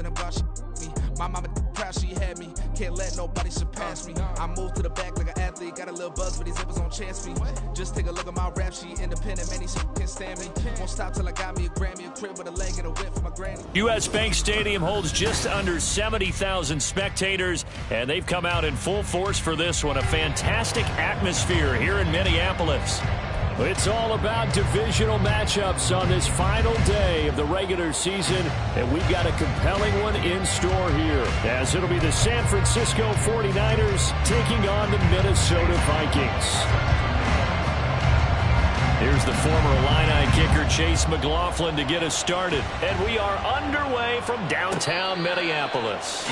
most of them God me. My mama proud she had me. Can't let nobody surpass me. I moved to the back like an athlete. Got a little buzz, but these zippers don't chance me. Just take a look at my rap sheet. Independent, man, these can't stand me. Won't stop till I got me a Grammy, a crib with a leg and a whip for my granny. U.S. Bank Stadium holds just under 70,000 spectators, and they've come out in full force for this one. A fantastic atmosphere here in Minneapolis. It's all about divisional matchups on this final day of the regular season, and we've got a compelling one in store here, as it'll be the San Francisco 49ers taking on the Minnesota Vikings. Here's the former Illini kicker Chase McLaughlin to get us started, and we are underway from downtown Minneapolis.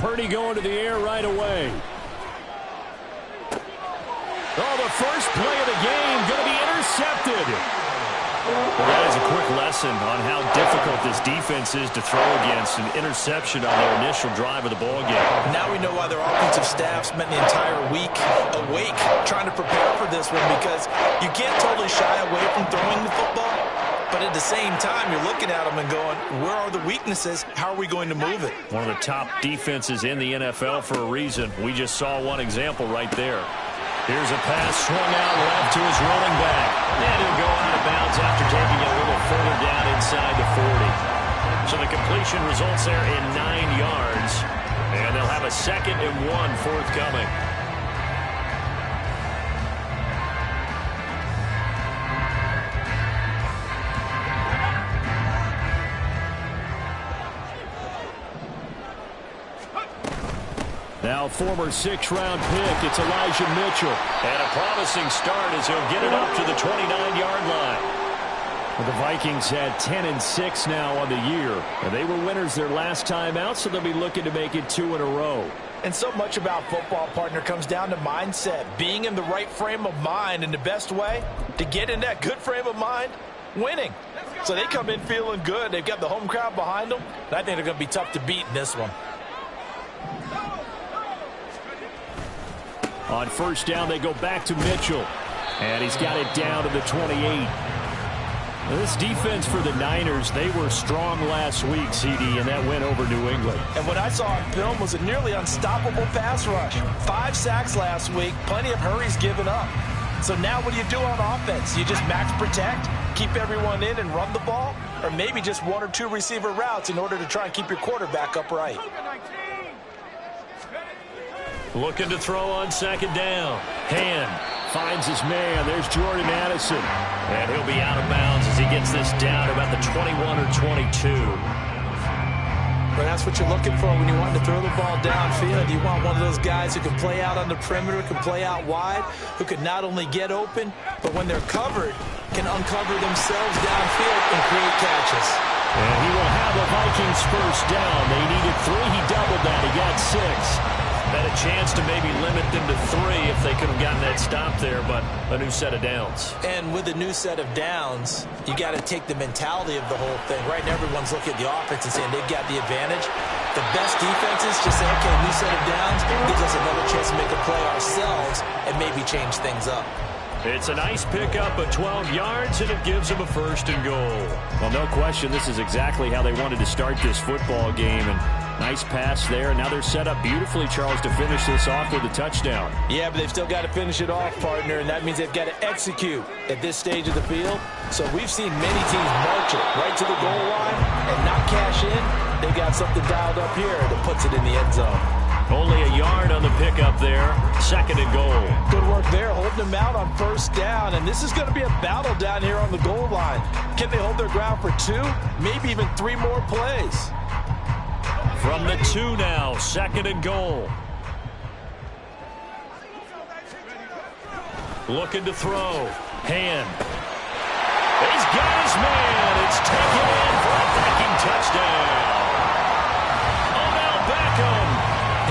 Purdy going to the air right away. Oh, the first play of the game going to be intercepted. Well, that is a quick lesson on how difficult this defense is to throw against. An interception on their initial drive of the ball game. Now we know why their offensive staff spent the entire week awake trying to prepare for this one, because you can't totally shy away from throwing the football. But at the same time, you're looking at them and going, where are the weaknesses? How are we going to move it? One of the top defenses in the NFL for a reason. We just saw one example right there. Here's a pass swung out left to his running back. And he'll go out of bounds after taking it a little further down inside the 40. So the completion results there in 9 yards. And they'll have a 2nd and 1 forthcoming. Now former 6th-round pick, it's Elijah Mitchell. And a promising start as he'll get it up to the 29-yard line. Well, the Vikings had 10-6 now on the year. And they were winners their last time out, so they'll be looking to make it 2 in a row. And so much about football, partner, comes down to mindset. Being in the right frame of mind, and the best way to get in that good frame of mind, winning. So they come in feeling good. They've got the home crowd behind them. And I think they're going to be tough to beat in this one. On first down, they go back to Mitchell. And he's got it down to the 28. Now, this defense for the Niners, they were strong last week, CD, and that went over New England. And what I saw on film was a nearly unstoppable pass rush. 5 sacks last week, plenty of hurries given up. So now what do you do on offense? You just max protect, keep everyone in and run the ball, or maybe just 1 or 2 receiver routes in order to try and keep your quarterback upright. Looking to throw on 2nd down. Hand finds his man. There's Jordan Addison. And he'll be out of bounds as he gets this down to about the 21 or 22. But that's what you're looking for when you want to throw the ball downfield. You want one of those guys who can play out on the perimeter, can play out wide, who can not only get open, but when they're covered, can uncover themselves downfield and create catches. And he will have the Vikings first down. They needed 3. He doubled that. He got 6. Had a chance to maybe limit them to 3 if they could have gotten that stop there, but a new set of downs. And with a new set of downs, you got to take the mentality of the whole thing. Right now, everyone's looking at the offense and saying they've got the advantage. The best defenses just say, okay, new set of downs gives us another chance to make a play ourselves and maybe change things up. It's a nice pickup of 12 yards, and it gives them a 1st and goal. Well, no question, this is exactly how they wanted to start this football game. And nice pass there. Now they're set up beautifully, Charles, to finish this off with a touchdown. Yeah, but they've still got to finish it off, partner, and that means they've got to execute at this stage of the field. So we've seen many teams march it right to the goal line and not cash in. They got something dialed up here that puts it in the end zone. Only a yard on the pickup there. 2nd and goal. Good work there, holding them out on first down. And this is going to be a battle down here on the goal line. Can they hold their ground for 2, maybe even 3 more plays? From the 2 now, 2nd and goal. Looking to throw. Hand. He's got his man. It's taken in for a Viking touchdown. Odell Beckham,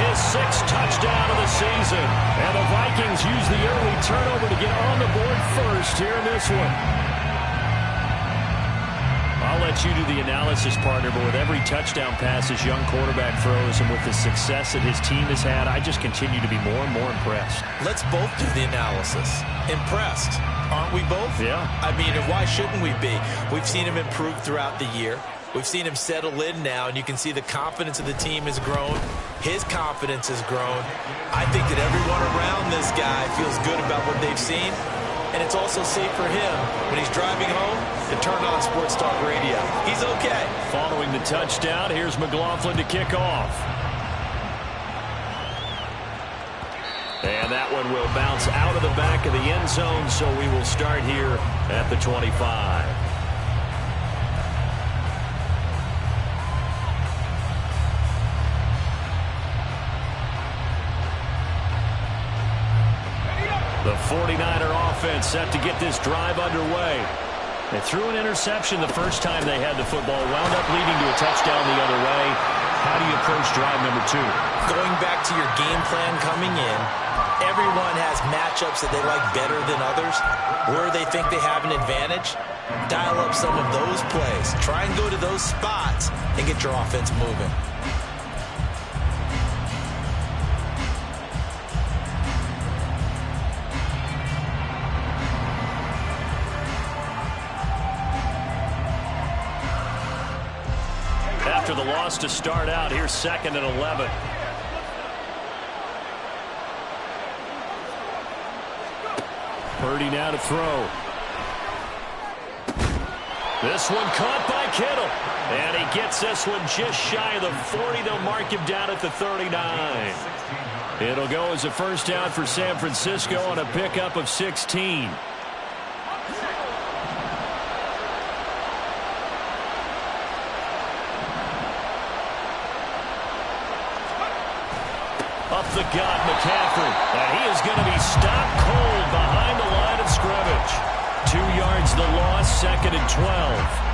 his 6th touchdown of the season. And the Vikings use the early turnover to get on the board first here in this one. I'll let you do the analysis, partner, but with every touchdown pass his young quarterback throws and with the success that his team has had, I just continue to be more and more impressed. Let's both do the analysis. Impressed. Aren't we both? Yeah. I mean, and why shouldn't we be? We've seen him improve throughout the year. We've seen him settle in now, and you can see the confidence of the team has grown. His confidence has grown. I think that everyone around this guy feels good about what they've seen. And it's also safe for him when he's driving home to turn on Sports Talk Radio. He's okay. Following the touchdown, here's McLaughlin to kick off. And that one will bounce out of the back of the end zone, so we will start here at the 25. The 49er offense set to get this drive underway. They threw an interception the first time they had the football, wound up leading to a touchdown the other way. How do you approach drive number 2? Going back to your game plan coming in, everyone has matchups that they like better than others. Where they think they have an advantage, dial up some of those plays. Try and go to those spots and get your offense moving. After the loss to start out, here's 2nd and 11. Purdy now to throw. This one caught by Kittle. And he gets this one just shy of the 40. They'll mark him down at the 39. It'll go as a first down for San Francisco on a pickup of 16. Up the gut, McCaffrey. And he is going to be stopped cold behind the line of scrimmage. 2 yards the loss, 2nd and 12.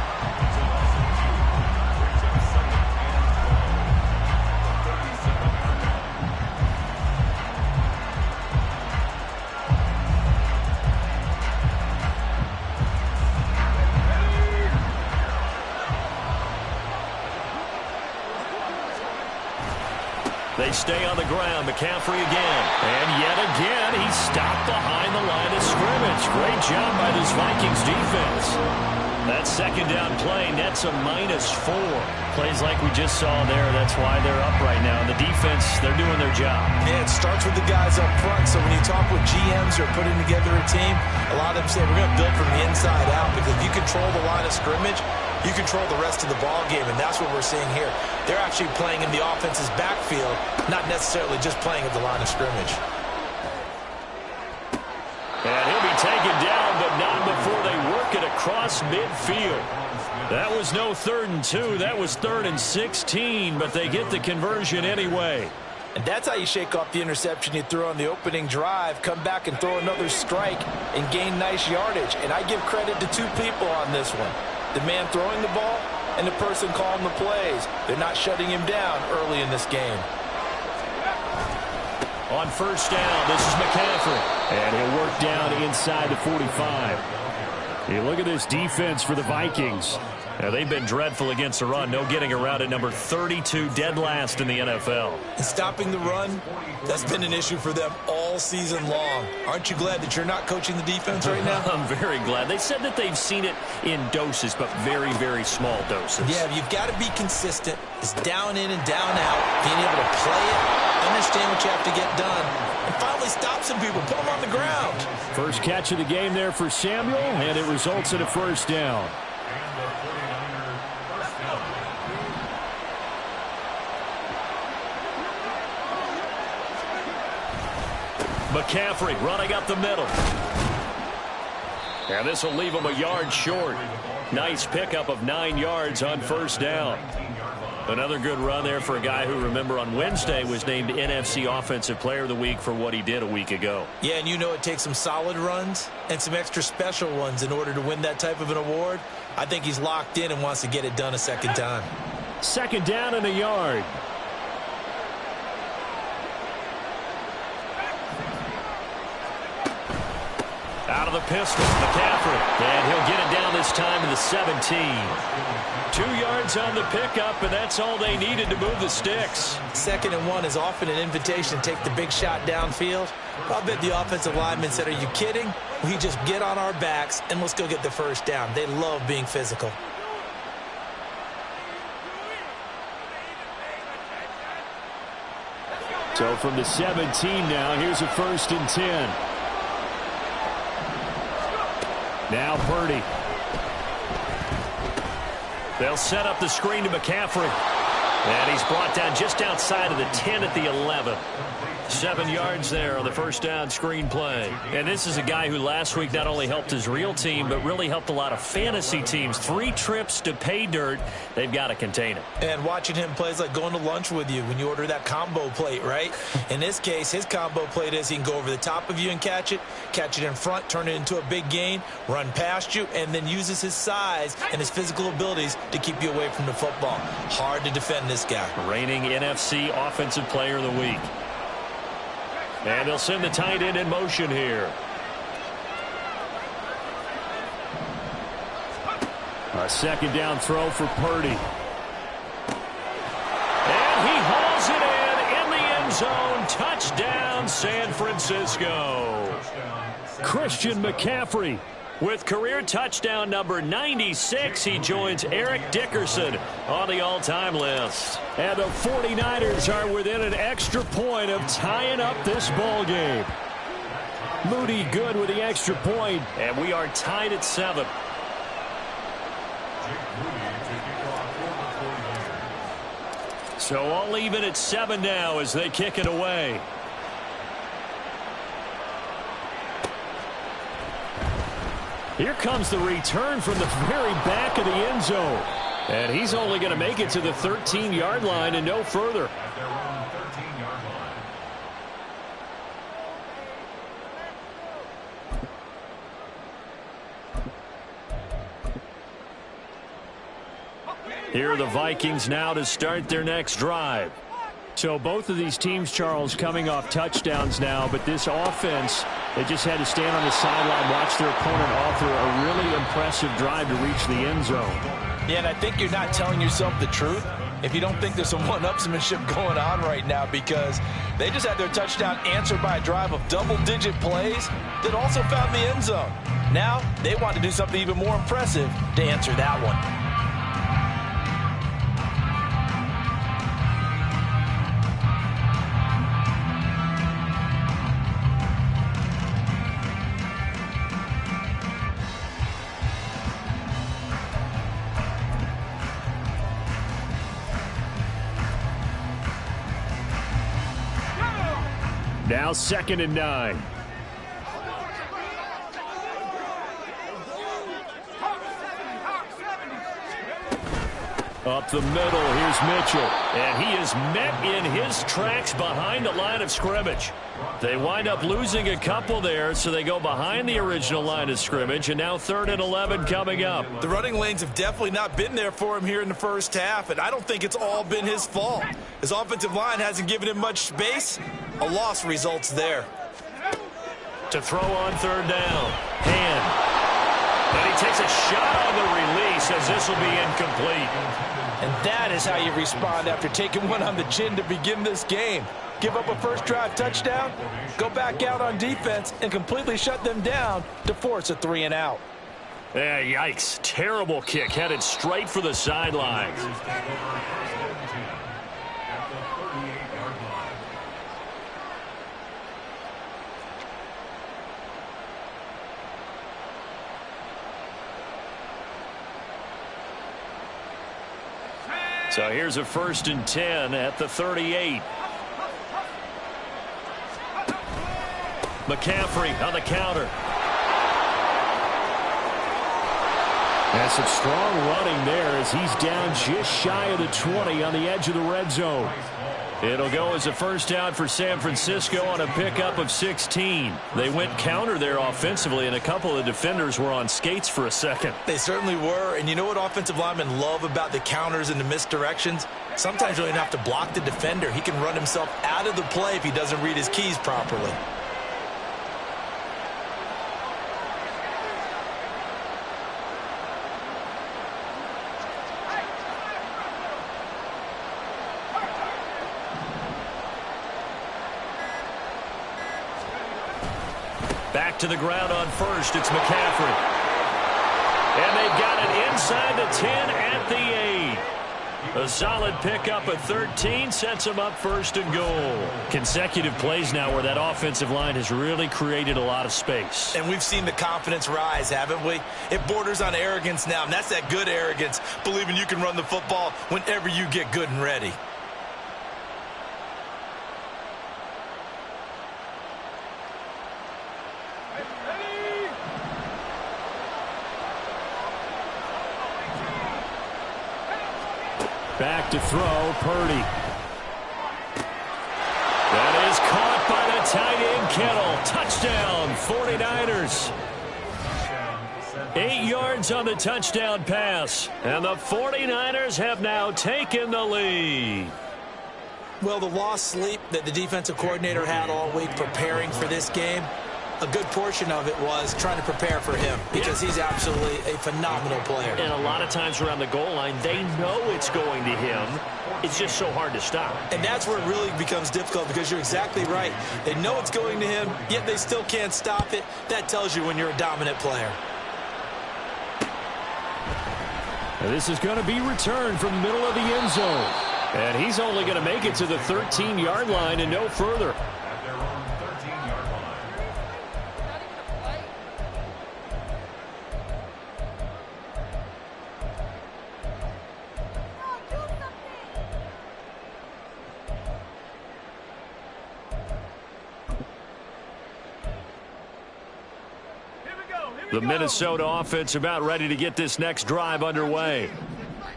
They stay on the ground. McCaffrey again. And yet again, he's stopped behind the line of scrimmage. Great job by this Vikings defense. That 2nd down play nets a -4. Plays like we just saw there. That's why they're up right now. And the defense, they're doing their job. Yeah, it starts with the guys up front. So when you talk with GMs who are putting together a team, a lot of them say we're going to build from the inside out, because if you control the line of scrimmage, you control the rest of the ball game, and that's what we're seeing here. They're actually playing in the offense's backfield, not necessarily just playing at the line of scrimmage. And he'll be taken down, but not before they work it across midfield. That was no 3rd and 2. That was 3rd and 16, but they get the conversion anyway. And that's how you shake off the interception you threw on the opening drive, come back and throw another strike and gain nice yardage. And I give credit to 2 people on this one. The man throwing the ball and the person calling the plays. They're not shutting him down early in this game. On first down, this is McCaffrey. And he'll work down inside the 45. You look at this defense for the Vikings. Now, they've been dreadful against the run. No getting around at number 32, dead last in the NFL. And stopping the run, that's been an issue for them all season long. Aren't you glad that you're not coaching the defense right now? I'm very glad. They said that they've seen it in doses, but very, very small doses. Yeah, you've got to be consistent. It's down in and down out. Being able to play it, understand what you have to get done, and finally stop some people, put them on the ground. First catch of the game there for Samuel, and it results in a first down. McCaffrey running up the middle. And this will leave him a yard short. Nice pickup of 9 yards on first down. Another good run there for a guy who, remember, on Wednesday was named NFC Offensive Player of the Week for what he did a week ago. Yeah, and you know it takes some solid runs and some extra special ones in order to win that type of an award. I think he's locked in and wants to get it done a second time. Second down and a yard. Out of the pistol, McCaffrey. And he'll get it down this time to the 17. 2 yards on the pickup, and that's all they needed to move the sticks. 2nd and 1 is often an invitation to take the big shot downfield. I'll bet the offensive lineman said, are you kidding? We just get on our backs and let's go get the first down. They love being physical. So from the 17 now, here's a 1st and 10. Now Purdy. They'll set up the screen to McCaffrey. And he's brought down just outside of the 10 at the 11. 7 yards there on the first down screen play. And this is a guy who last week not only helped his real team, but really helped a lot of fantasy teams. 3 trips to pay dirt. They've got to contain it. And watching him play is like going to lunch with you when you order that combo plate, right? In this case, his combo plate is he can go over the top of you and catch it in front, turn it into a big gain, run past you, and then uses his size and his physical abilities to keep you away from the football. Hard to defend this guy. Reigning NFC Offensive Player of the Week. And they'll send the tight end in motion here. A second down throw for Purdy. And he hauls it in the end zone. Touchdown, San Francisco. Christian McCaffrey with career touchdown number 96. He joins Eric Dickerson on the all-time list. And the 49ers are within an extra point of tying up this ball game. Moody good with the extra point, and we are tied at 7. So all even at 7 now as they kick it away. Here comes the return from the very back of the end zone. And he's only going to make it to the 13-yard line and no further. Here are the Vikings now to start their next drive. So both of these teams, Charles, coming off touchdowns now, but this offense, they just had to stand on the sideline, watch their opponent author a really impressive drive to reach the end zone. Yeah, and I think you're not telling yourself the truth if you don't think there's some one-upsmanship going on right now, because they just had their touchdown answered by a drive of double-digit plays that also found the end zone. Now they want to do something even more impressive to answer that one. Now 2nd and 9. Up the middle, here's Mitchell. And he is met in his tracks behind the line of scrimmage. They wind up losing a couple there, so they go behind the original line of scrimmage, and now 3rd and 11 coming up. The running lanes have definitely not been there for him here in the first half, and I don't think it's all been his fault. His offensive line hasn't given him much space. A loss results there. To throw on 3rd down. Hand. And he takes a shot on the release as this will be incomplete. And that is how you respond after taking one on the chin to begin this game. Give up a first drive touchdown, go back out on defense, and completely shut them down to force a 3 and out. Yeah, yikes. Terrible kick headed straight for the sidelines. So here's a 1st and 10 at the 38. McCaffrey on the counter. And some strong running there as he's down just shy of the 20 on the edge of the red zone. It'll go as a first down for San Francisco on a pickup of 16. They went counter there offensively, and a couple of defenders were on skates for a second. They certainly were, and you know what offensive linemen love about the counters and the misdirections? Sometimes you don't even have to block the defender. He can run himself out of the play if he doesn't read his keys properly. Back to the ground on first. It's McCaffrey. And they've got it inside the 10 at the 8. A solid pickup of 13 sets them up first and goal. Consecutive plays now where that offensive line has really created a lot of space. And we've seen the confidence rise, haven't we? It borders on arrogance now, and that's that good arrogance, believing you can run the football whenever you get good and ready. Back to throw, Purdy. That is caught by the tight end, Kittle. Touchdown, 49ers. 8 yards on the touchdown pass. And the 49ers have now taken the lead. Well, the lost sleep that the defensive coordinator had all week preparing for this game, a good portion of it was trying to prepare for him because he's absolutely a phenomenal player. And a lot of times around the goal line, they know it's going to him. It's just so hard to stop. And that's where it really becomes difficult because you're exactly right. They know it's going to him, yet they still can't stop it. That tells you when you're a dominant player. And this is going to be returned from the middle of the end zone. And he's only going to make it to the 13-yard line and no further. The Minnesota offense about ready to get this next drive underway.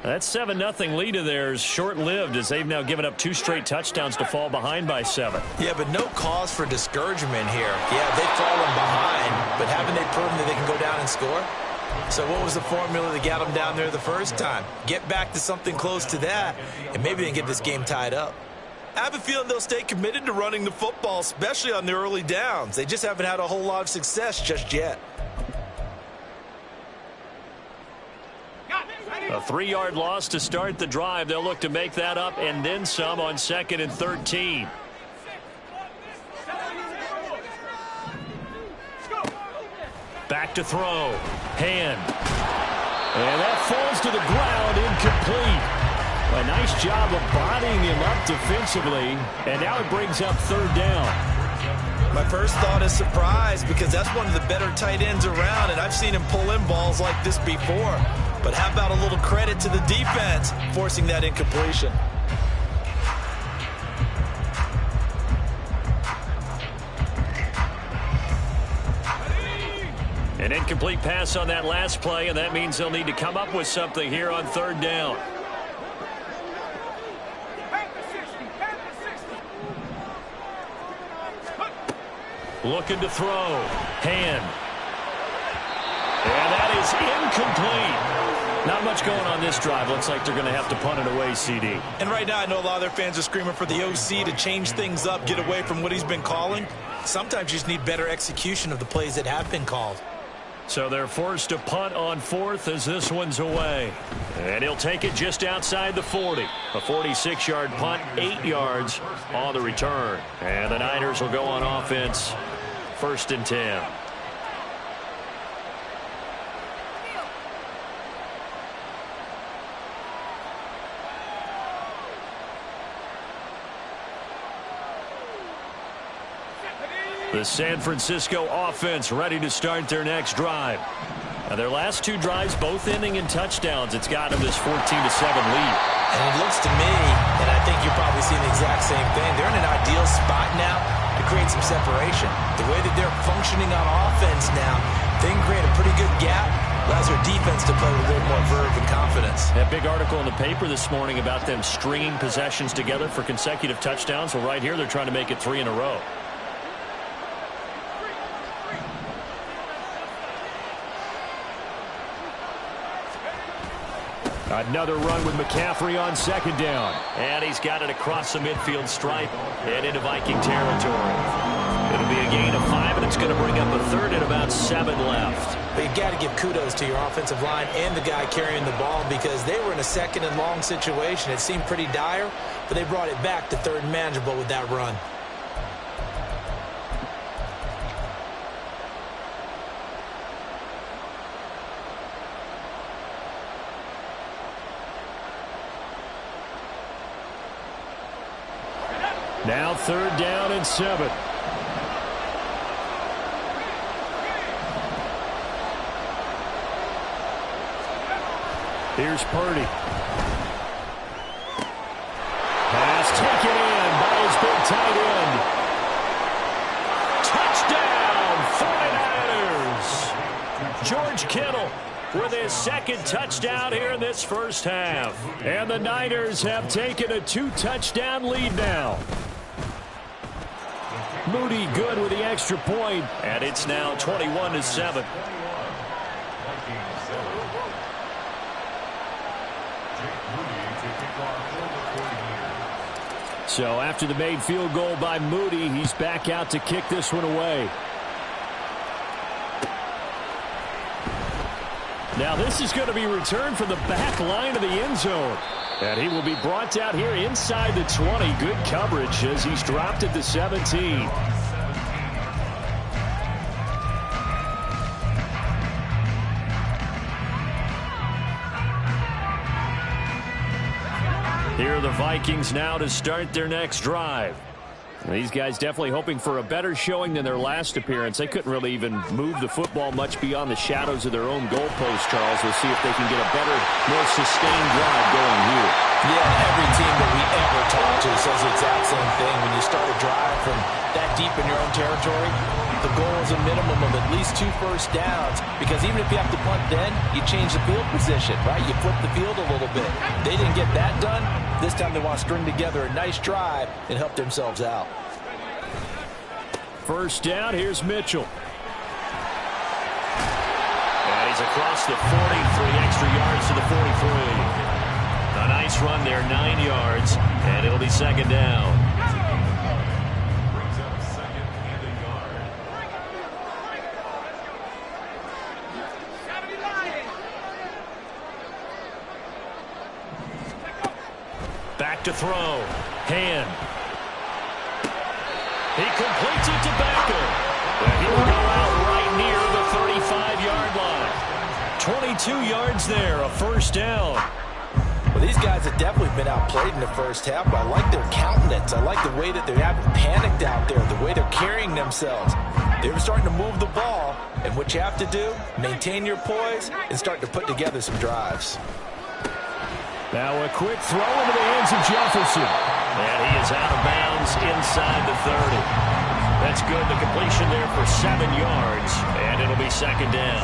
That 7-0 lead of theirs short-lived as they've now given up 2 straight touchdowns to fall behind by 7. Yeah, but no cause for discouragement here. Yeah, they've fallen behind, but haven't they proven that they can go down and score? So what was the formula that got them down there the first time? Get back to something close to that, and maybe they can get this game tied up. I have a feeling they'll stay committed to running the football, especially on the early downs. They just haven't had a whole lot of success just yet. A 3-yard loss to start the drive. They'll look to make that up and then some on 2nd and 13. Back to throw. Hand. And that falls to the ground, incomplete. A nice job of bodying him up defensively. And now it brings up 3rd down. My first thought is surprise because that's one of the better tight ends around, and I've seen him pull in balls like this before. But how about a little credit to the defense forcing that incompletion? An incomplete pass on that last play, and that means they'll need to come up with something here on 3rd down. Looking to throw. Hand. And that is incomplete. Not much going on this drive. Looks like they're going to have to punt it away, CD. And right now I know a lot of their fans are screaming for the OC to change things up, get away from what he's been calling. Sometimes you just need better execution of the plays that have been called. So they're forced to punt on 4th as this one's away. And he'll take it just outside the 40. A 46-yard punt, 8 yards on the return. And the Niners will go on offense, 1st and 10. The San Francisco offense ready to start their next drive. Now their last 2 drives both ending in touchdowns. It's got them this 14-7 lead. And it looks to me, and I think you're probably seeing the exact same thing, they're in an ideal spot now to create some separation. The way that they're functioning on offense now, they can create a pretty good gap. Allows their defense to play with a little more verve and confidence. That big article in the paper this morning about them stringing possessions together for consecutive touchdowns. Well, right here, they're trying to make it 3 in a row. Another run with McCaffrey on second down. And he's got it across the midfield stripe and into Viking territory. It'll be a gain of 5, and it's going to bring up a third and about 7 left. But you got to give kudos to your offensive line and the guy carrying the ball because they were in a second and long situation. It seemed pretty dire, but they brought it back to third and manageable with that run. Now 3rd down and 7. Here's Purdy. Pass taken in by his big tight end. Touchdown, 49ers! George Kittle with his 2nd touchdown here in this first half. And the Niners have taken a 2-touchdown lead now. Moody good with the extra point, and it's now 21-7. So after the made field goal by Moody, he's back out to kick this one away. Now this is going to be returned from the back line of the end zone. And he will be brought down here inside the 20. Good coverage as he's dropped at the 17. Here are the Vikings now to start their next drive. These guys definitely hoping for a better showing than their last appearance. They couldn't really even move the football much beyond the shadows of their own goalpost, Charles. We'll see if they can get a better, more sustained drive going here. Yeah, every team that we ever talk to says the exact same thing. When you start a drive from that deep in your own territory, the goal is a minimum of at least 2 first downs, because even if you have to punt then, you change the field position, right? You flip the field a little bit. They didn't get that done. This time they want to string together a nice drive and help themselves out. First down, here's Mitchell. And he's across the 40 for the extra yards to the 43. A nice run there, 9 yards, and it'll be 2nd down. Back to throw. Hand. He completes it to Becker. And he will go out right near the 35-yard line. 22 yards there, a first down. Well, these guys have definitely been outplayed in the first half, but I like their countenance. I like the way that they haven't panicked out there, the way they're carrying themselves. They were starting to move the ball, and what you have to do, maintain your poise and start to put together some drives. Now a quick throw into the hands of Jefferson. And he is out of bounds inside the 30. That's good. The completion there for 7 yards. And it'll be 2nd down.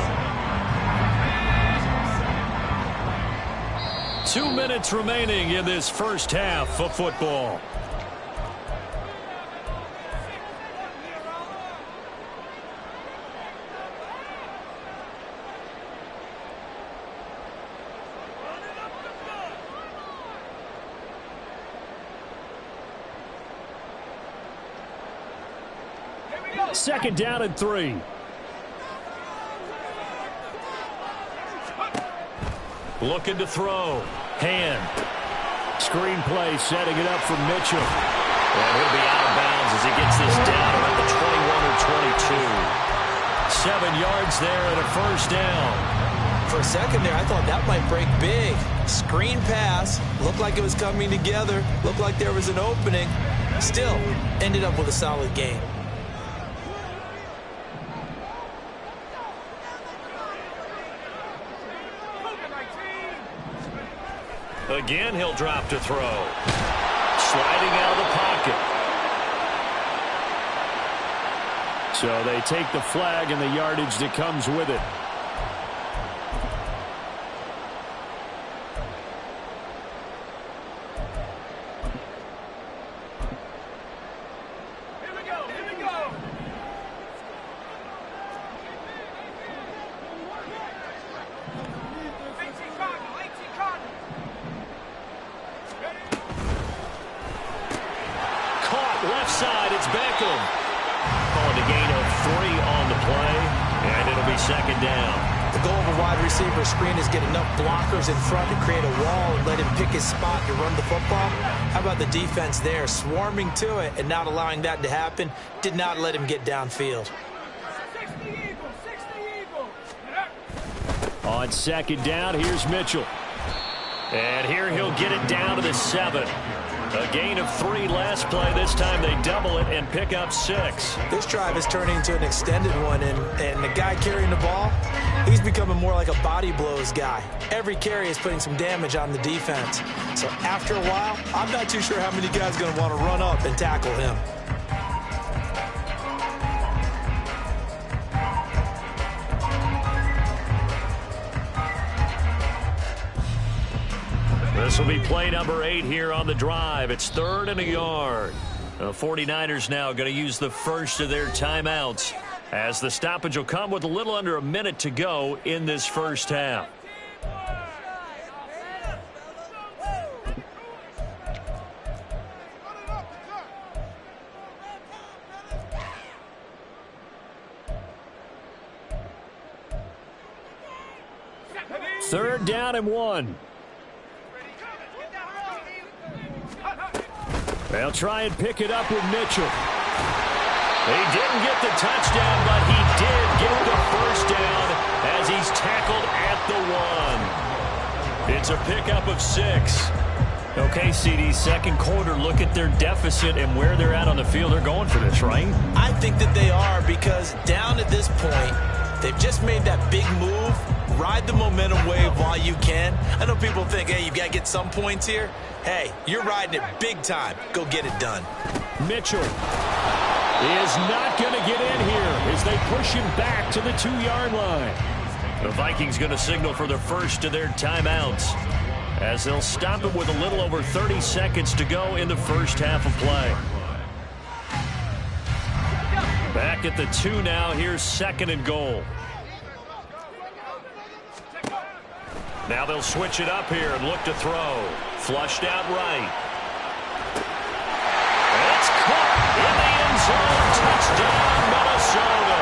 2 minutes remaining in this first half of football. Second down and 3. Looking to throw. Hand. Screen play setting it up for Mitchell. And he'll be out of bounds as he gets this down around the 21 or 22. 7 yards there and a first down. For a second there, I thought that might break big. Screen pass. Looked like it was coming together. Looked like there was an opening. Still, ended up with a solid game. Again, he'll drop to throw. Sliding out of the pocket. So they take the flag and the yardage that comes with it. Left side, it's Beckham. Calling a gain of 3 on the play, and it'll be second down. The goal of a wide receiver screen is get enough blockers in front to create a wall and let him pick his spot to run the football. How about the defense there, swarming to it and not allowing that to happen? Did not let him get downfield. On second down, here's Mitchell. And here he'll get it down to the 7. A gain of 3 last play. This time they double it and pick up 6. This drive is turning into an extended one, and the guy carrying the ball, he's becoming more like a body blows guy. Every carry is putting some damage on the defense. So after a while, I'm not too sure how many guys are going to want to run up and tackle him. This will be play number 8 here on the drive. It's 3rd and a yard. The 49ers now going to use the first of their timeouts as the stoppage will come with a little under a minute to go in this first half. Third down and 1. They'll try and pick it up with Mitchell. He didn't get the touchdown, but he did get the first down as he's tackled at the 1. It's a pickup of 6. Okay, CD, second quarter, look at their deficit and where they're at on the field. They're going for this, right? I think that they are, because down at this point, they've just made that big move. Ride the momentum wave while you can. I know people think, hey, you've got to get some points here. Hey, you're riding it big time. Go get it done. Mitchell is not going to get in here as they push him back to the 2-yard line. The Vikings going to signal for the first of their timeouts as they'll stop it with a little over 30 seconds to go in the first half of play. Back at the 2 now. Here's 2nd and goal. Now they'll switch it up here and look to throw. Flushed out right. It's caught in the end zone. Touchdown, Minnesota.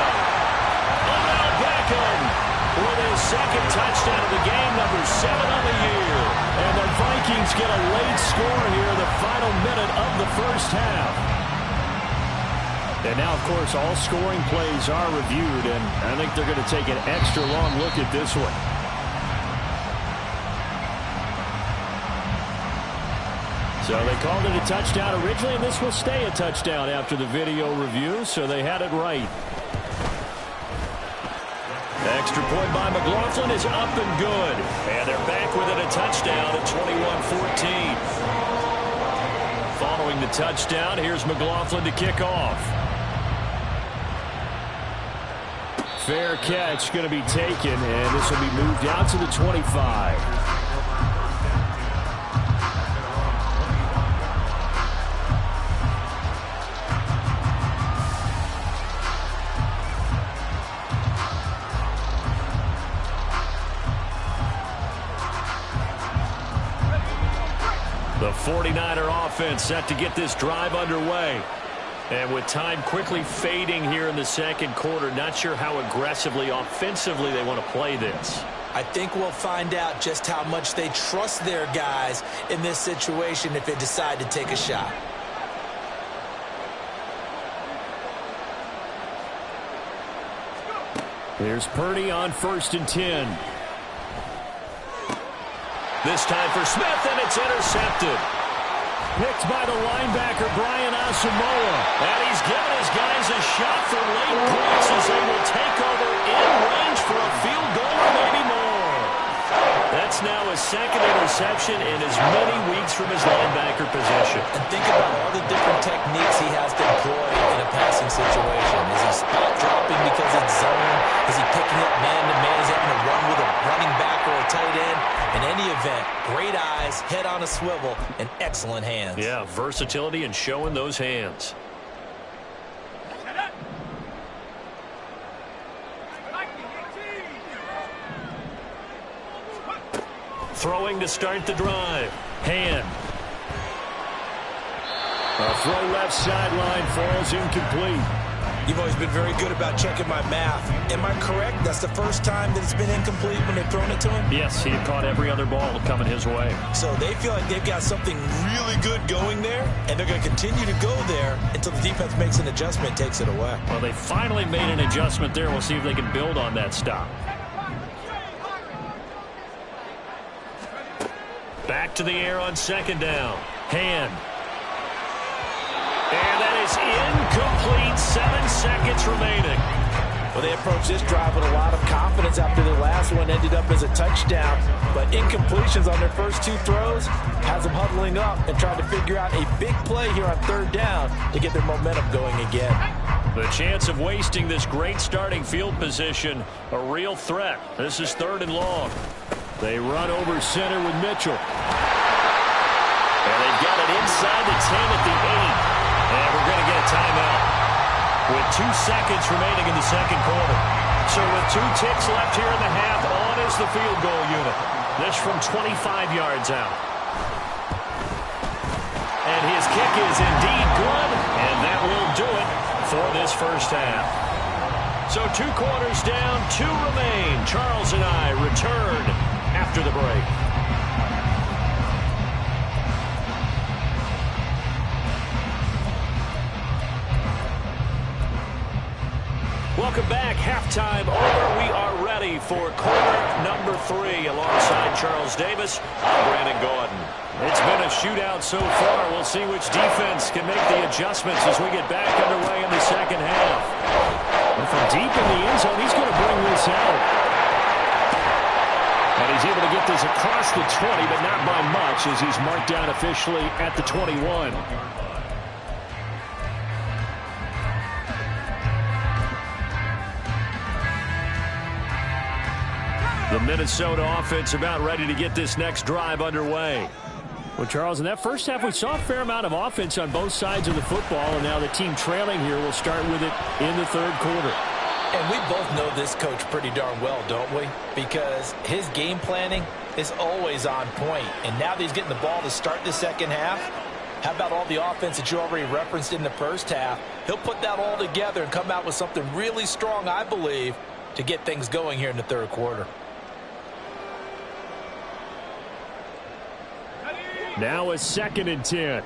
Odell Beckham with his 2nd touchdown of the game, number 7 on the year. And the Vikings get a late score here in the final minute of the first half. And now, of course, all scoring plays are reviewed, and I think they're going to take an extra long look at this one. So they called it a touchdown originally, and this will stay a touchdown after the video review, so they had it right. Extra point by McLaughlin is up and good. And they're back within a touchdown at 21-14. Following the touchdown, here's McLaughlin to kick off. Fair catch going to be taken, and this will be moved out to the 25. The 49er offense set to get this drive underway. And with time quickly fading here in the second quarter, not sure how aggressively, offensively they want to play this. I think we'll find out just how much they trust their guys in this situation if they decide to take a shot. Here's Purdy on 1st and 10. This time for Smith, and it's intercepted. Picked by the linebacker, Brian Asamoah. And he's given his guys a shot for late points as they will take over in range for a field goal or maybe more. That's now his 2nd interception in as many weeks from his linebacker position. And think about all the different techniques he has to employ in a passing situation. Is he spot running back or a tight end. In any event, great eyes, head on a swivel, and excellent hands. Yeah, versatility and showing those hands. Throwing to start the drive. Hand. A throw left sideline falls incomplete. You've always been very good about checking my math. Am I correct? That's the first time that it's been incomplete when they've thrown it to him? Yes, he had caught every other ball coming his way. So they feel like they've got something really good going there, and they're going to continue to go there until the defense makes an adjustment, takes it away. Well, they finally made an adjustment there. We'll see if they can build on that stop. Back to the air on second down. Hand. And that is incomplete. 7 seconds remaining. Well, they approached this drive with a lot of confidence after their last one ended up as a touchdown. But incompletions on their first 2 throws has them huddling up and trying to figure out a big play here on third down to get their momentum going again. The chance of wasting this great starting field position, a real threat. This is 3rd and long. They run over center with Mitchell. And they've got it inside the 10 at the 8. And we're going to get a timeout with 2 seconds remaining in the second quarter. So with 2 ticks left here in the half, on is the field goal unit. This from 25 yards out. And his kick is indeed good, and that will do it for this first half. So 2 quarters down, 2 remain. Charles and I return after the break. Welcome back. Halftime over. We are ready for quarter number 3. Alongside Charles Davis, I'm Brandon Gordon. It's been a shootout so far. We'll see which defense can make the adjustments as we get back underway in the second half. And from deep in the end zone, he's going to bring this out. And he's able to get this across the 20, but not by much as he's marked down officially at the 21. The Minnesota offense about ready to get this next drive underway. Well, Charles, in that first half, we saw a fair amount of offense on both sides of the football, and now the team trailing here will start with it in the third quarter. And we both know this coach pretty darn well, don't we? Because his game planning is always on point. And now that he's getting the ball to start the second half, how about all the offense that you already referenced in the first half? He'll put that all together and come out with something really strong, I believe, to get things going here in the third quarter. Now a 2nd and 10.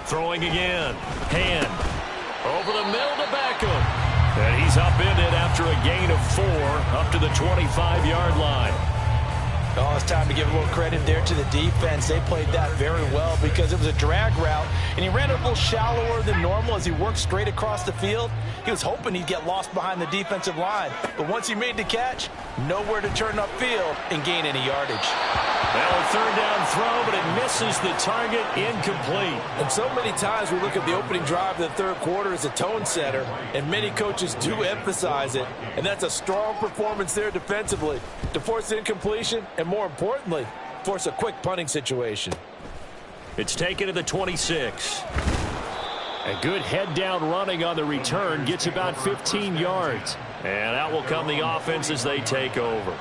Throwing again. Hand. Over the middle to Beckham. And he's upended after a gain of 4 up to the 25-yard line. Oh, it's time to give a little credit there to the defense. They played that very well because it was a drag route, and he ran it a little shallower than normal as he worked straight across the field. He was hoping he'd get lost behind the defensive line, but once he made the catch, nowhere to turn upfield and gain any yardage. Well, a 3rd down throw, but it misses the target, incomplete. And so many times we look at the opening drive of the third quarter as a tone setter, and many coaches do emphasize it, and that's a strong performance there defensively to force incompletion and, more importantly, force a quick punting situation. It's taken to the 26. A good head-down running on the return, gets about 15 yards. And out will come the offense as they take over.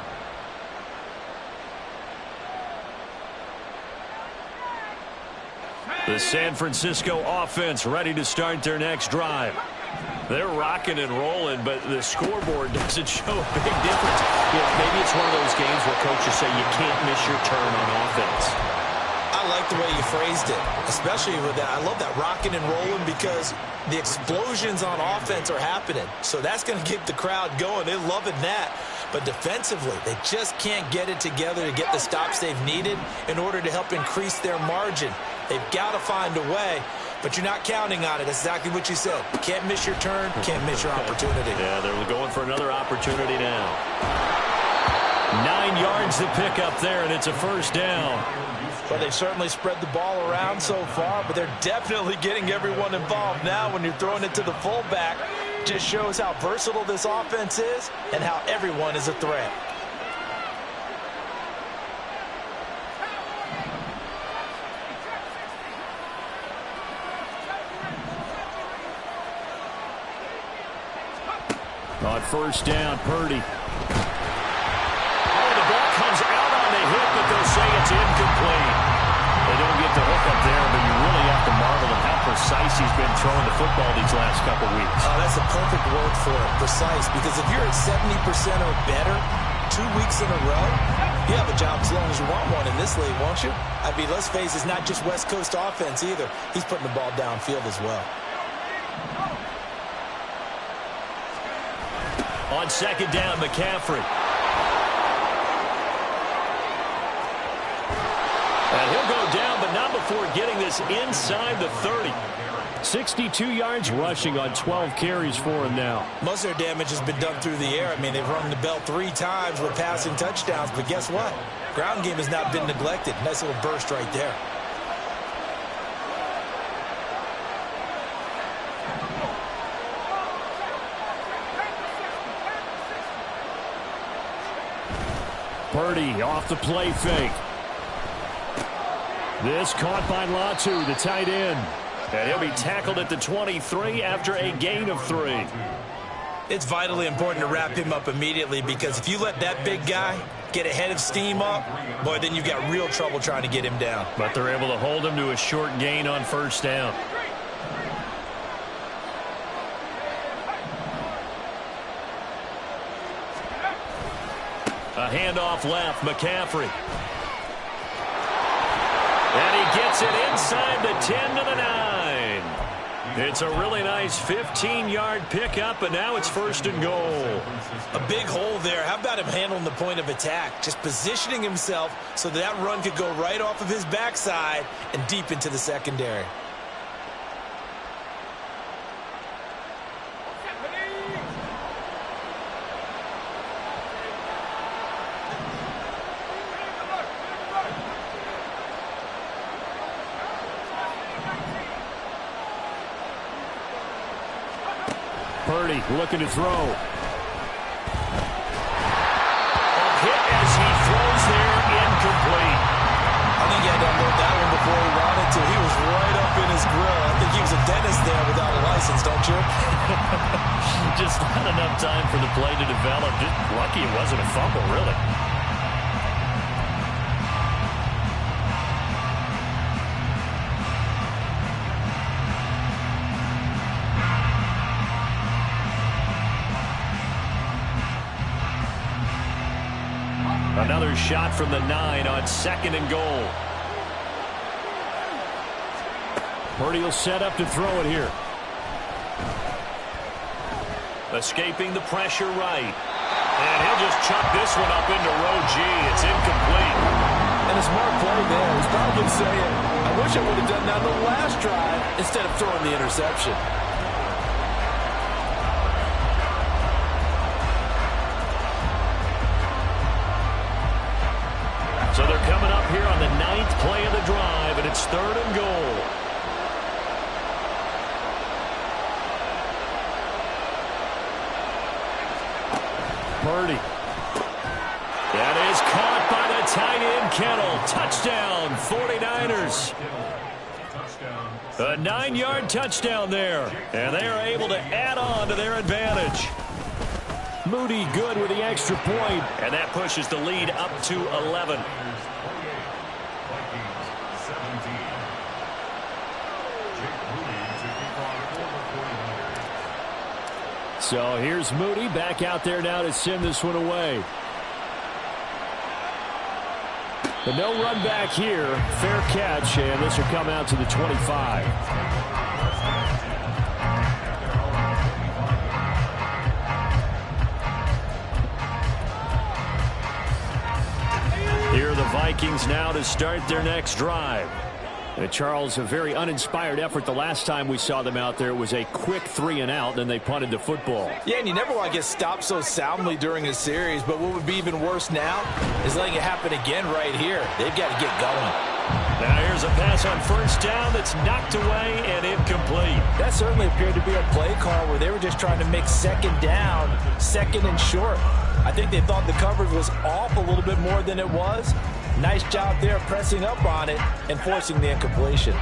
The San Francisco offense ready to start their next drive. They're rocking and rolling, but the scoreboard doesn't show a big difference. You know, maybe it's one of those games where coaches say you can't miss your turn on offense. I like the way you phrased it, especially with that. I love that rocking and rolling because the explosions on offense are happening. So that's going to get the crowd going. They're loving that. But defensively, they just can't get it together to get the stops they've needed in order to help increase their margin. They've got to find a way, but you're not counting on it. That's exactly what you said. Can't miss your turn, can't miss your opportunity. Yeah, they're going for another opportunity now. 9 yards to pick up there, and it's a first down. Well, they've certainly spread the ball around so far, but they're definitely getting everyone involved now when you're throwing it to the fullback. Just shows how versatile this offense is and how everyone is a threat. On first down, Purdy. Oh, the ball comes out on the hit, but they'll say it's incomplete. They don't get the hook up there, but you really have to marvel at how precise he's been throwing the football these last couple weeks. Oh, that's a perfect word for it, precise, because if you're at 70% or better 2 weeks in a row, you have a job as long as you want one in this league, won't you? I mean, let's face it, it's not just West Coast offense either. He's putting the ball downfield as well. On second down, McCaffrey. And he'll go down, but not before getting this inside the 30. 62 yards rushing on 12 carries for him now. Most of their damage has been done through the air. I mean, they've rung the bell 3 times with passing touchdowns, but guess what? Ground game has not been neglected. Nice little burst right there. Purdy off the play fake. This caught by Latu, the tight end. And he'll be tackled at the 23 after a gain of 3. It's vitally important to wrap him up immediately, because if you let that big guy get a head of steam up, boy, then you've got real trouble trying to get him down. But they're able to hold him to a short gain on first down. A handoff left, McCaffrey. And he gets it inside the 10 to the 9. It's a really nice 15-yard pickup, and now it's first and goal. A big hole there. How about him handling the point of attack? Just positioning himself so that run could go right off of his backside and deep into the secondary. Purdy looking to throw. A hit as he throws there, incomplete. I think he had to unload that one before he wanted to. He was right up in his grill. I think he was a dentist there without a license, don't you? Just not enough time for the play to develop. Just lucky it wasn't a fumble, really. Another shot from the 9 on second and goal. Purdy will set up to throw it here. Escaping the pressure right. And he'll just chuck this one up into row G. It's incomplete. And a smart play there. He's probably saying, I wish I would have done that on the last drive instead of throwing the interception. So they're coming up here on the 9th play of the drive, and it's third and goal. Purdy. That is caught by the tight end, Kittle. Touchdown, 49ers. A 9-yard touchdown there, and they are able to add on to their advantage. Moody good with the extra point, and that pushes the lead up to 11. So here's Moody back out there now to send this one away. But no run back here. Fair catch, and this will come out to the 25. Here are the Vikings now to start their next drive. Charles, a very uninspired effort. The last time we saw them out there, it was a quick 3-and-out, then they punted the football. Yeah, and you never want to get stopped so soundly during a series, but what would be even worse now is letting it happen again right here. They've got to get going. Now here's a pass on first down that's knocked away and incomplete. That certainly appeared to be a play call where they were just trying to make second down, second and short. I think they thought the coverage was off a little bit more than it was. Nice job there pressing up on it and forcing the incompletion.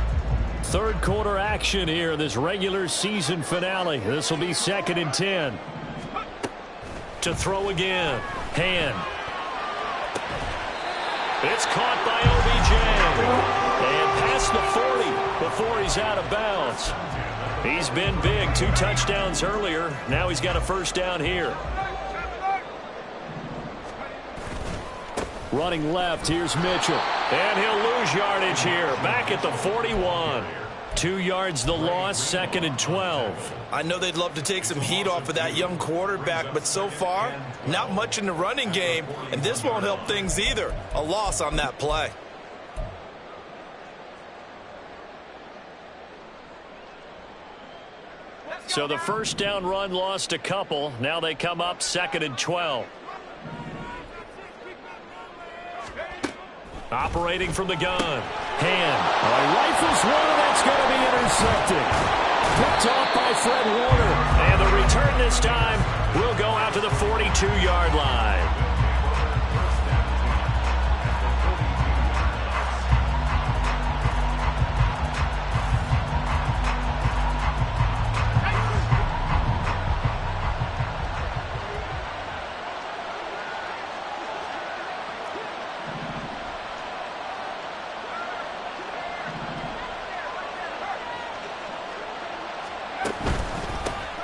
Third quarter action here in this regular season finale. This will be 2nd and 10. To throw again. Hand. It's caught by OBJ. And past the 40 before he's out of bounds. He's been big. 2 touchdowns earlier. Now he's got a first down here. Running left, here's Mitchell. And he'll lose yardage here. Back at the 41. 2 yards the loss, 2nd and 12. I know they'd love to take some heat off of that young quarterback, but so far, not much in the running game, and this won't help things either. A loss on that play. So the first down run lost a couple. Now they come up 2nd and 12. Operating from the gun. Hand. Rifles one. That's going to be intercepted. Picked off by Fred Warner. And the return this time will go out to the 42-yard line.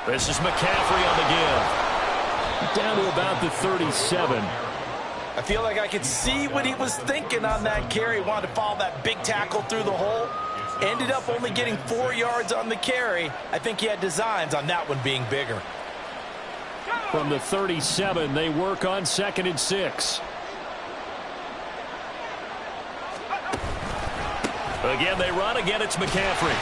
This is McCaffrey on the give. Down to about the 37. I feel like I could see what he was thinking on that carry. Wanted to follow that big tackle through the hole. Ended up only getting 4 yards on the carry. I think he had designs on that one being bigger. From the 37, they work on 2nd and 6. Again, they run. Again, it's McCaffrey.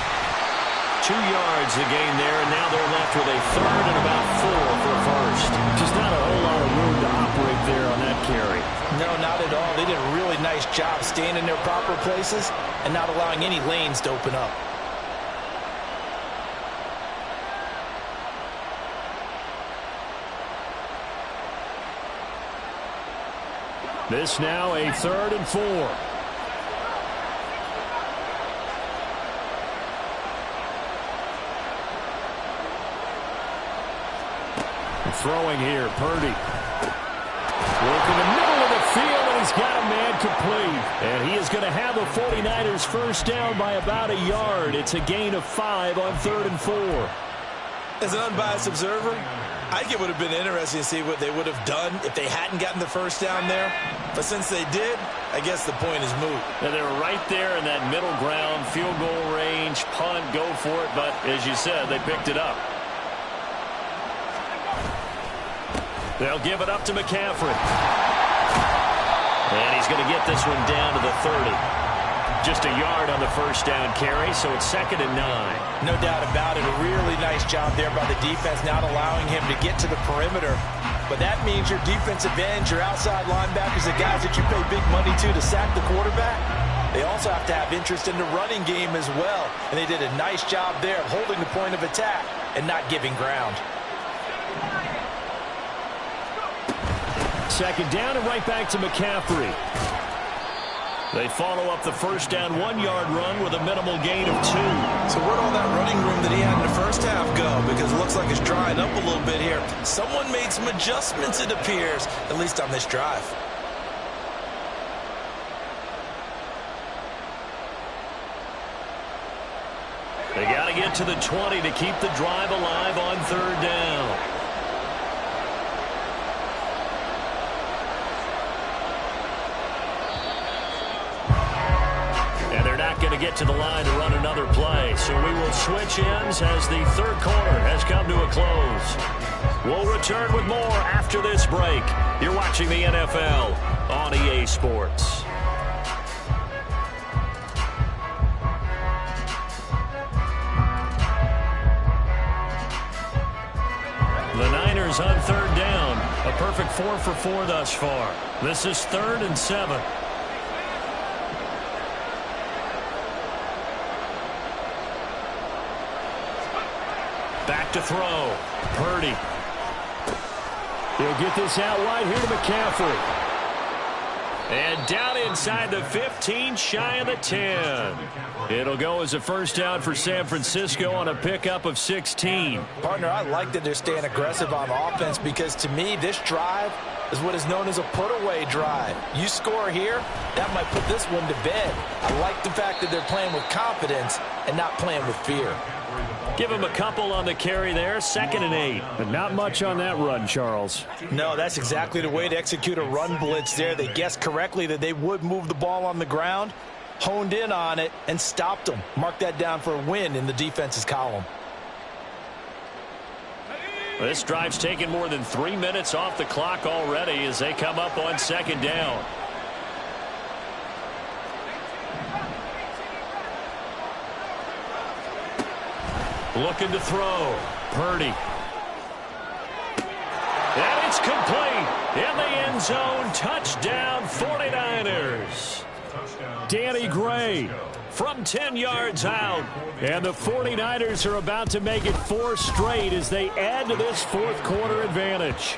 2 yards the gain there, and now they're left with a 3rd and about 4 for a first. Just not a whole lot of room to operate there on that carry. No, not at all. They did a really nice job staying in their proper places and not allowing any lanes to open up. This now a 3rd and 4. Throwing here, Purdy. Work in the middle of the field, and he's got a man complete. And he is going to have the 49ers first down by about a yard. It's a gain of 5 on 3rd and 4. As an unbiased observer, I think it would have been interesting to see what they would have done if they hadn't gotten the first down there. But since they did, I guess the point is moot. And they were right there in that middle ground, field goal range, punt, go for it. But as you said, they picked it up. They'll give it up to McCaffrey. And he's going to get this one down to the 30. Just a yard on the first down carry, so it's 2nd and 9. No doubt about it. A really nice job there by the defense, not allowing him to get to the perimeter. But that means your defensive ends, your outside linebackers, the guys that you pay big money to sack the quarterback, they also have to have interest in the running game as well. And they did a nice job there of holding the point of attack and not giving ground. 2nd down and right back to McCaffrey. They follow up the first down 1-yard run with a minimal gain of 2. So where'd all that running room that he had in the first half go? Because it looks like it's drying up a little bit here. Someone made some adjustments, it appears, at least on this drive. They got to get to the 20 to keep the drive alive on 3rd down. Going to get to the line to run another play, so we will switch ends as the 3rd quarter has come to a close. We'll return with more after this break. You're watching the NFL on EA Sports. goes on third down. A perfect 4 for 4 thus far. This is 3rd and 7. Back to throw. Purdy. He'll get this out wide here to McCaffrey. And down inside the 15, shy of the 10. It'll go as a first down for San Francisco on a pickup of 16. Partner, I like that they're staying aggressive on offense because to me, this drive is what is known as a put-away drive. You score here, that might put this one to bed. I like the fact that they're playing with confidence and not playing with fear. Give him a couple on the carry there, 2nd and 8. But not much on that run, Charles. No, that's exactly the way to execute a run blitz there. They guessed correctly that they would move the ball on the ground, honed in on it, and stopped them. Mark that down for a win in the defense's column. This drive's taken more than 3 minutes off the clock already as they come up on 2nd down. Looking to throw. Purdy. And it's complete. In the end zone. Touchdown 49ers. Danny Gray from 10 yards out. And the 49ers are about to make it 4 straight as they add to this 4th quarter advantage.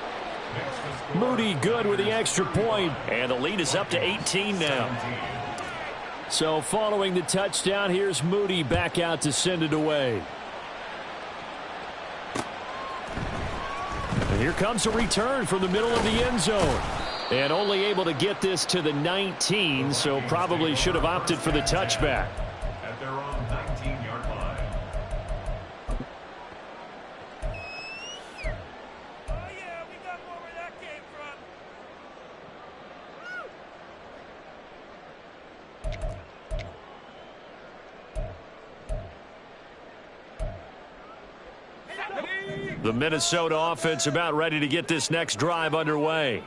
Moody good with the extra point. And the lead is up to 18 now. So following the touchdown, here's Moody back out to send it away. And here comes a return from the middle of the end zone. And only able to get this to the 19, so probably should have opted for the touchback. At their own 19-yard line. Oh, yeah, we got more where that came from. The Minnesota offense about ready to get this next drive underway.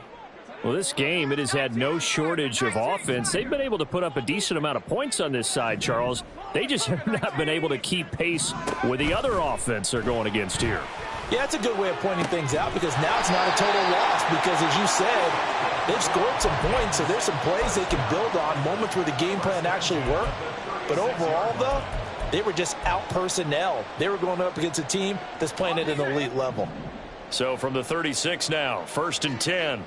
Well, this game, it has had no shortage of offense. They've been able to put up a decent amount of points on this side, Charles. They just have not been able to keep pace with the other offense they're going against here. Yeah, it's a good way of pointing things out because now it's not a total loss because, as you said, they've scored some points, so there's some plays they can build on, moments where the game plan actually worked. But overall, though, they were just out-personnel. They were going up against a team that's playing at an elite level. So from the 36 now, 1st and 10.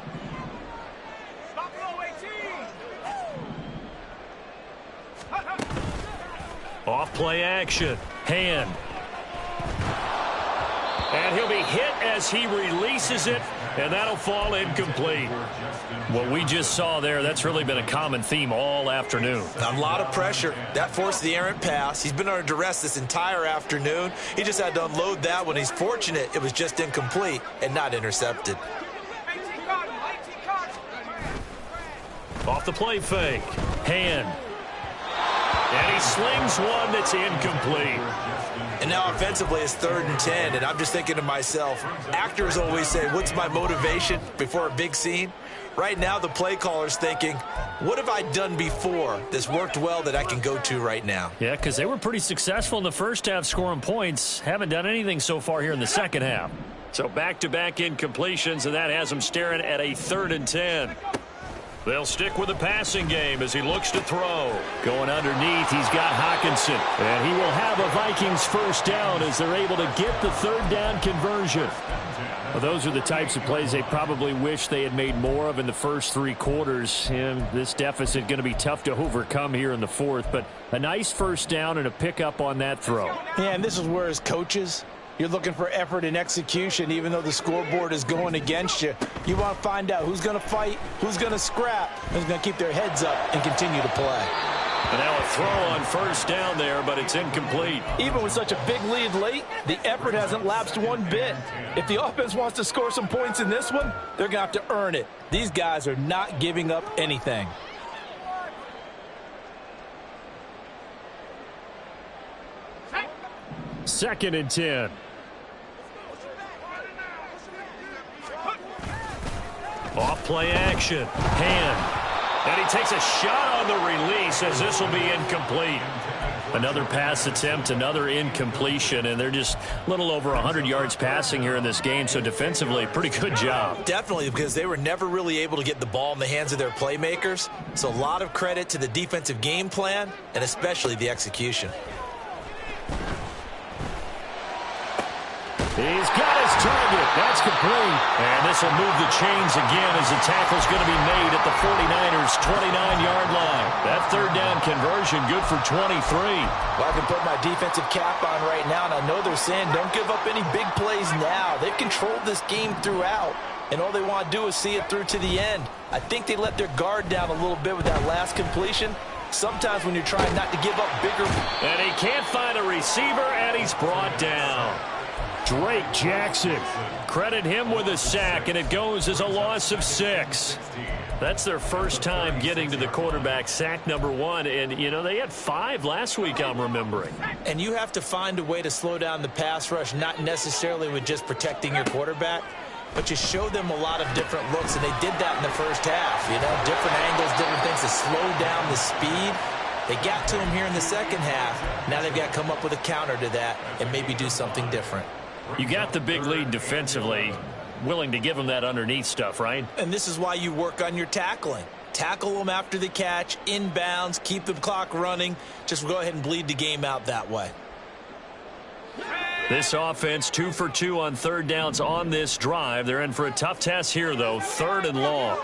Off play action. Hand. And he'll be hit as he releases it, and that'll fall incomplete. What we just saw there, that's really been a common theme all afternoon. A lot of pressure. That forced the errant pass. He's been under duress this entire afternoon. He just had to unload that one. He's fortunate it was just incomplete and not intercepted. Off the play fake. Hand. And he slings one that's incomplete. And now offensively it's 3rd and 10, and I'm just thinking to myself, actors always say, what's my motivation before a big scene? Right now the play caller's thinking, what have I done before that's worked well that I can go to right now? Yeah, because they were pretty successful in the first half scoring points. Haven't done anything so far here in the second half. So back-to-back incompletions, and that has them staring at a 3rd and 10. They'll stick with the passing game as he looks to throw. Going underneath, he's got Hockenson. And he will have a Vikings first down as they're able to get the 3rd down conversion. Well, those are the types of plays they probably wish they had made more of in the first 3 quarters. And this deficit going to be tough to overcome here in the 4th. But a nice first down and a pickup on that throw. Yeah, and this is where as coaches, you're looking for effort and execution, even though the scoreboard is going against you. You want to find out who's going to fight, who's going to scrap, who's going to keep their heads up and continue to play. And now a throw on first down there, but it's incomplete. Even with such a big lead late, the effort hasn't lapsed one bit. If the offense wants to score some points in this one, they're going to have to earn it. These guys are not giving up anything. Second and 10. Off play action. Hand. And he takes a shot on the release as this will be incomplete. Another pass attempt, another incompletion, and they're just a little over 100 yards passing here in this game, so defensively, pretty good job. Definitely, because they were never really able to get the ball in the hands of their playmakers, so a lot of credit to the defensive game plan and especially the execution. He's got his target. That's complete. And this will move the chains again as the tackle's going to be made at the 49ers' 29-yard line. That third down conversion good for 23. Well, I can put my defensive cap on right now, and I know they're saying don't give up any big plays now. They've controlled this game throughout, and all they want to do is see it through to the end. I think they let their guard down a little bit with that last completion. Sometimes when you're trying not to give up bigger. And he can't find a receiver, and he's brought down. Drake Jackson, credit him with a sack, and it goes as a loss of 6. That's their first time getting to the quarterback, sack number 1, and, you know, they had 5 last week, I'm remembering. And you have to find a way to slow down the pass rush, not necessarily with just protecting your quarterback, but you show them a lot of different looks, and they did that in the first half, you know, different angles, different things to slow down the speed. They got to him here in the second half. Now they've got to come up with a counter to that and maybe do something different. You got the big lead defensively, willing to give them that underneath stuff, right? And this is why you work on your tackling. Tackle them after the catch, inbounds, keep the clock running. Just go ahead and bleed the game out that way. This offense 2 for 2 on third downs on this drive. They're in for a tough test here, though. 3rd and long.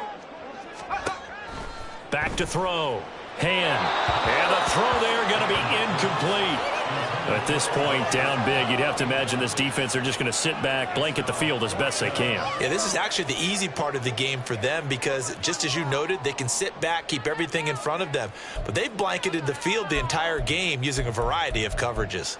Back to throw. Hand. And the throw there going to be incomplete. At this point, down big, you'd have to imagine this defense are just going to sit back, blanket the field as best they can. Yeah, this is actually the easy part of the game for them because, just as you noted, they can sit back, keep everything in front of them. But they've blanketed the field the entire game using a variety of coverages.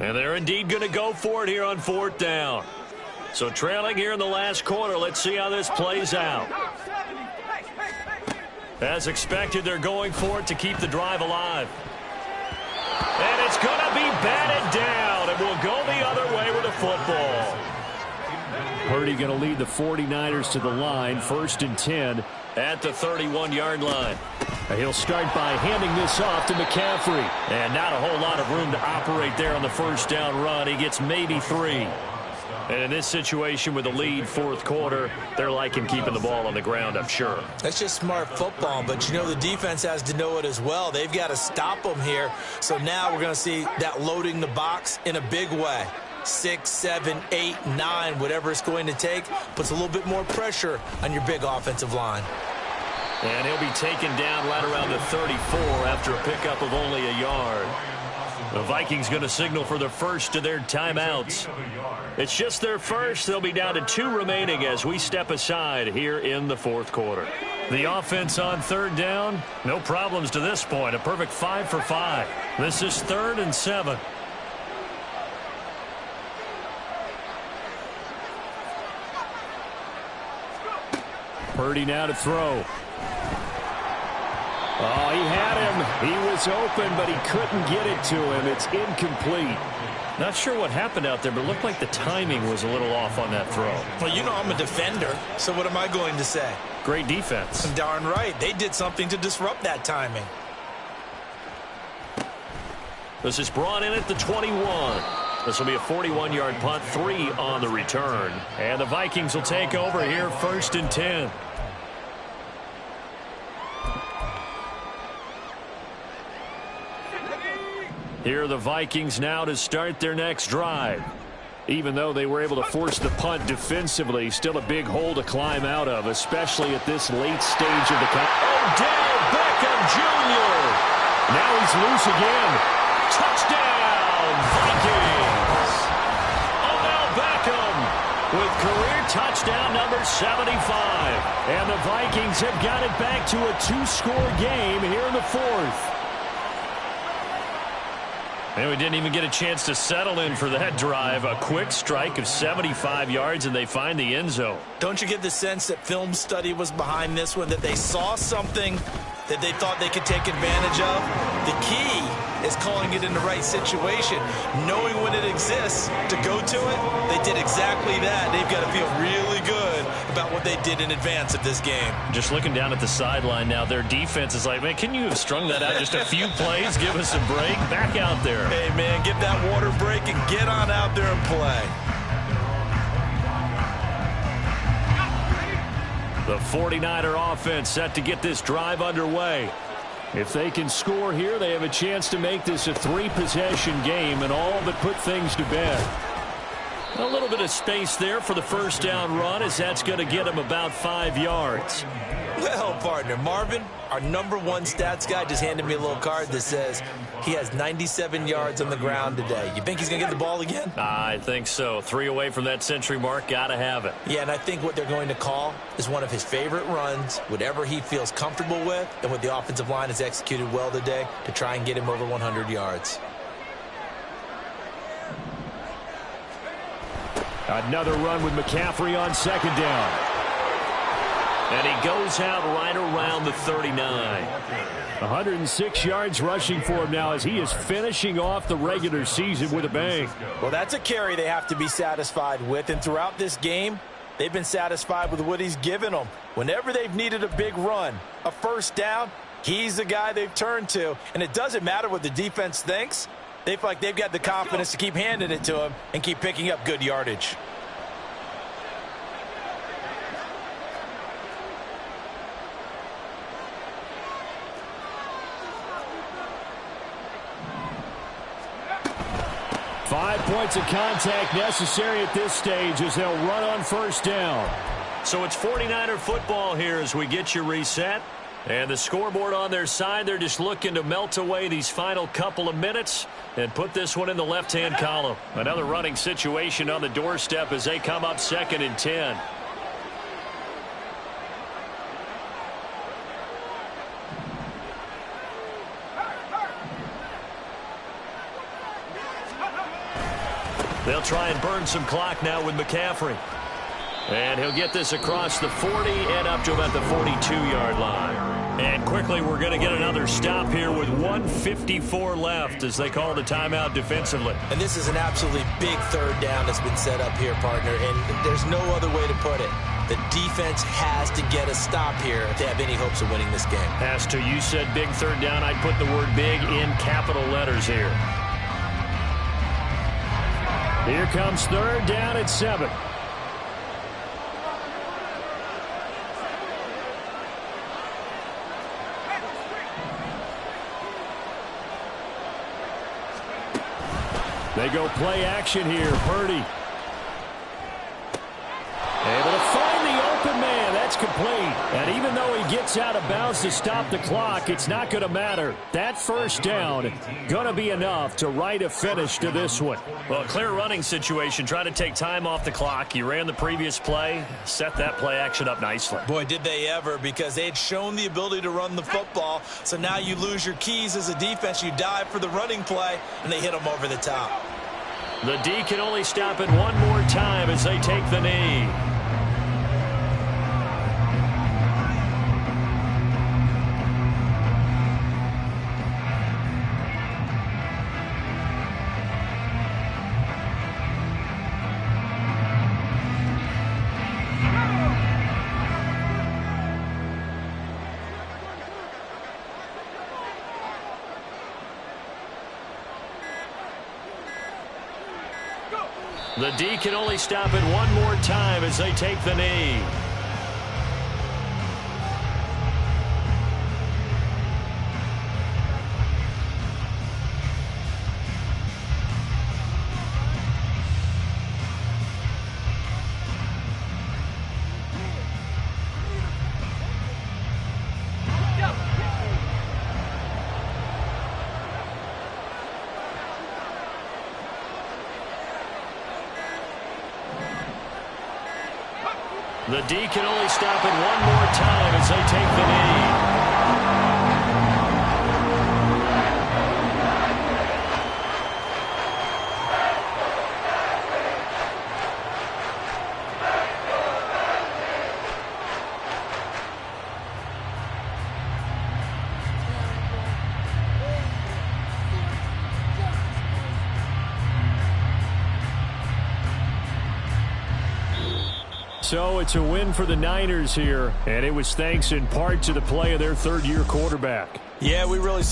And they're indeed going to go for it here on 4th down. So trailing here in the last quarter. Let's see how this plays out. As expected, they're going for it to keep the drive alive. And it's going to be batted down. And we'll go the other way with the football. Purdy going to lead the 49ers to the line. 1st and 10 at the 31-yard line. He'll start by handing this off to McCaffrey. And not a whole lot of room to operate there on the first down run. He gets maybe 3. And in this situation with the lead 4th quarter, they're liking keeping the ball on the ground, I'm sure. That's just smart football, but you know the defense has to know it as well. They've got to stop them here. So now we're going to see that loading the box in a big way. 6, 7, 8, 9, whatever it's going to take, puts a little bit more pressure on your big offensive line. And he'll be taken down right around the 34 after a pickup of only a yard. The Vikings going to signal for the first of their timeouts. It's just their first. They'll be down to 2 remaining as we step aside here in the 4th quarter. The offense on 3rd down, no problems to this point. A perfect 5 for 5. This is 3rd and 7. Purdy now to throw. Oh, he had him. He was open, but he couldn't get it to him. It's incomplete. Not sure what happened out there, but it looked like the timing was a little off on that throw. Well, you know I'm a defender, so what am I going to say? Great defense. Darn right. They did something to disrupt that timing. This is brought in at the 21. This will be a 41-yard punt, 3 on the return. And the Vikings will take over here 1st and 10. Here are the Vikings now to start their next drive. Even though they were able to force the punt defensively, still a big hole to climb out of, especially at this late stage of the Odell Beckham Jr. Now he's loose again. Touchdown, Vikings! Odell Beckham with career touchdown number 75. And the Vikings have got it back to a 2-score game here in the 4th. And we didn't even get a chance to settle in for that drive. A quick strike of 75 yards, and they find the end zone. Don't you get the sense that film study was behind this one, that they saw something that they thought they could take advantage of? The key is calling it in the right situation, knowing when it exists to go to it. They did exactly that. They've got to feel really good about what they did in advance of this game. Just looking down at the sideline now, their defense is like, man, can you have strung that out just a few plays? Give us a break. Back out there. Hey, man, give that water break and get on out there and play. The 49er offense set to get this drive underway. If they can score here, they have a chance to make this a 3-possession game and all but put things to bed. A little bit of space there for the first down run, as that's going to get them about 5 yards. Well, partner, Marvin, our #1 stats guy, just handed me a little card that says he has 97 yards on the ground today. You think he's going to get the ball again? I think so. 3 away from that century mark. Got to have it. Yeah, and I think what they're going to call is one of his favorite runs, whatever he feels comfortable with, and what the offensive line has executed well today to try and get him over 100 yards. Another run with McCaffrey on second down. And he goes out right around the 39. 106 yards rushing for him now as he is finishing off the regular season with a bang. Well, that's a carry they have to be satisfied with, and throughout this game, they've been satisfied with what he's given them. Whenever they've needed a big run, a first down, he's the guy they've turned to, and it doesn't matter what the defense thinks. They feel like they've got the confidence to keep handing it to him and keep picking up good yardage. Five points of contact necessary at this stage as they'll run on first down. So it's 49er football here as we get you reset. And the scoreboard on their side, they're just looking to melt away these final couple of minutes and put this one in the left-hand column. Another running situation on the doorstep as they come up 2nd and 10. They'll try and burn some clock now with McCaffrey. And he'll get this across the 40 and up to about the 42-yard line. And quickly, we're going to get another stop here with 1:54 left as they call the timeout defensively. And this is an absolutely big third down that's been set up here, partner, and there's no other way to put it. The defense has to get a stop here if they have any hopes of winning this game. Has to. You said big third down. I'd put the word big in capital letters here. Here comes third down at 7. They go play action here. Purdy. Able to find the open man. That's complete. And even though he gets out of bounds to stop the clock, it's not going to matter. That first down going to be enough to write a finish to this one. Well, a clear running situation. Try to take time off the clock. You ran the previous play. Set that play action up nicely. Boy, did they ever, because they had shown the ability to run the football. So now you lose your keys as a defense. You dive for the running play, and they hit them over the top. The D can only stop it one more time as they take the knee. The D can only stop it one more time as they take the knee. The D can only stop it one more time as they take the knee. So it's a win for the Niners here, and it was thanks in part to the play of their third-year quarterback. Yeah, we really